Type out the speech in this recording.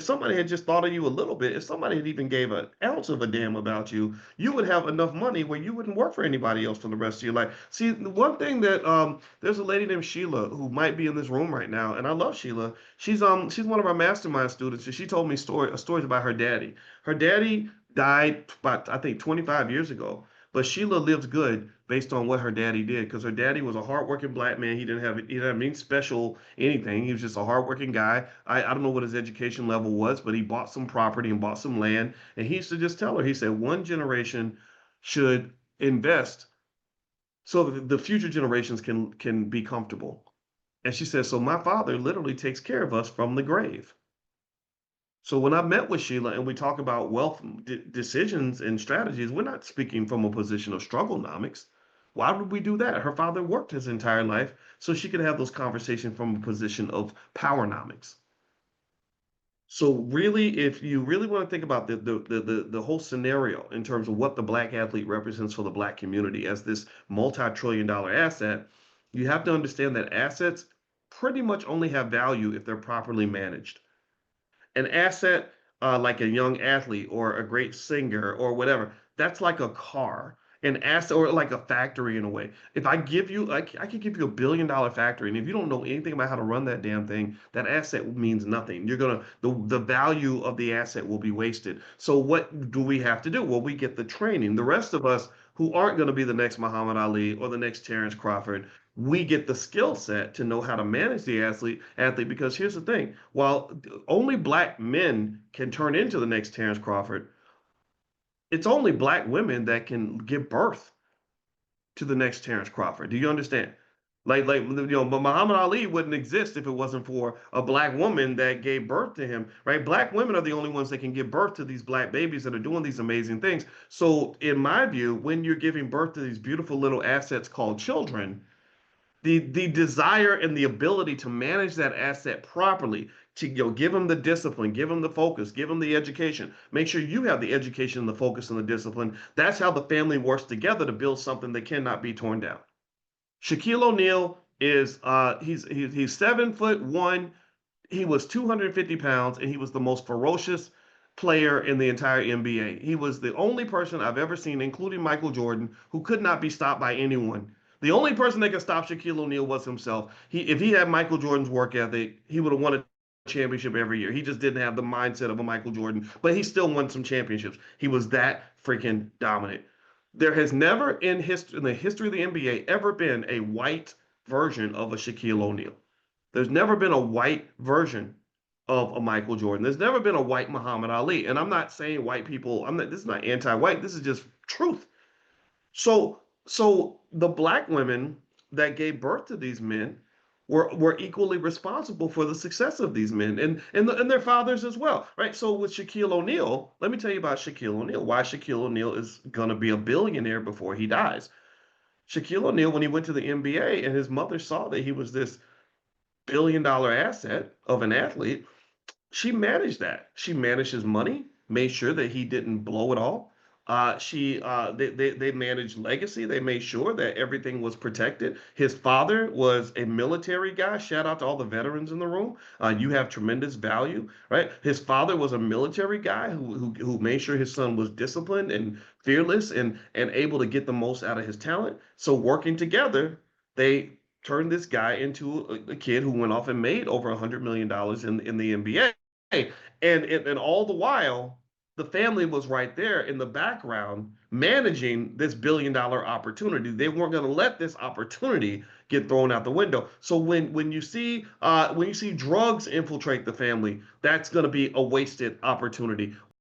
somebody had just thought of you a little bit, if somebody had even gave an ounce of a damn about you, you would have enough money where you wouldn't work for anybody else for the rest of your life. See, the one thing that there's a lady named Sheila who might be in this room right now, and I love Sheila. She's one of our mastermind students, and she told me stories about her daddy. Her daddy died about, I think, 25 years ago. But Sheila lives good based on what her daddy did, because her daddy was a hardworking black man. He didn't have any special anything. He was just a hardworking guy. I don't know what his education level was, but he bought some property and bought some land. And he used to just tell her, he said, one generation should invest so that the future generations can be comfortable. And she says, so my father literally takes care of us from the grave. So when I met with Sheila and we talk about wealth decisions and strategies, we're not speaking from a position of strugglenomics. Why would we do that? Her father worked his entire life so she could have those conversations from a position of powernomics. So really, if you really want to think about the whole scenario in terms of what the black athlete represents for the black community as this multi-trillion-dollar asset, you have to understand that assets pretty much only have value if they're properly managed. An asset like a young athlete or a great singer or whatever, that's like a car. An asset or like a factory in a way. If I give you, I could give you $1 billion factory, and if you don't know anything about how to run that damn thing, that asset means nothing. The value of the asset will be wasted. So what do we have to do? Well, we get the training. The rest of us who aren't going to be the next Muhammad Ali or the next Terrence Crawford, we get the skill set to know how to manage the athlete, because here's the thing, while only black men can turn into the next Terrence Crawford, it's only black women that can give birth to the next Terrence Crawford. Do you understand? But Muhammad Ali wouldn't exist if it wasn't for a black woman that gave birth to him, right? Black women are the only ones that can give birth to these black babies that are doing these amazing things. So, in my view, when you're giving birth to these beautiful little assets called children, the desire and the ability to manage that asset properly, to give them the discipline, give them the focus, give them the education, make sure you have the education, the focus, and the discipline. That's how the family works together to build something that cannot be torn down. Shaquille O'Neal is he's 7'1". He was 250 pounds, and he was the most ferocious player in the entire NBA. He was the only person I've ever seen, including Michael Jordan, who could not be stopped by anyone. The only person that could stop Shaquille O'Neal was himself. If he had Michael Jordan's work ethic, he would have won a championship every year. He just didn't have the mindset of a Michael Jordan, but he still won some championships. He was that freaking dominant. There has never in the history of the NBA ever been a white version of a Shaquille O'Neal. There's never been a white version of a Michael Jordan. There's never been a white Muhammad Ali. And I'm not saying white people, this is not anti-white. This is just truth. So the black women that gave birth to these men were equally responsible for the success of these men, and their fathers as well, right? So with Shaquille O'Neal, let me tell you about Shaquille O'Neal, why Shaquille O'Neal is going to be a billionaire before he dies. Shaquille O'Neal, when he went to the NBA and his mother saw that he was this $1 billion asset of an athlete, she managed that. She managed his money, made sure that he didn't blow it all. They managed legacy. They made sure that everything was protected. His father was a military guy. Shout out to all the veterans in the room. You have tremendous value, right? His father was a military guy who made sure his son was disciplined and fearless and able to get the most out of his talent. So working together, they turned this guy into a kid who went off and made over $100 million in the NBA. And all the while, the family was right there in the background managing this $1 billion opportunity. They weren't going to let this opportunity get thrown out the window. So when you see drugs infiltrate the family, that's going to be a wasted opportunity.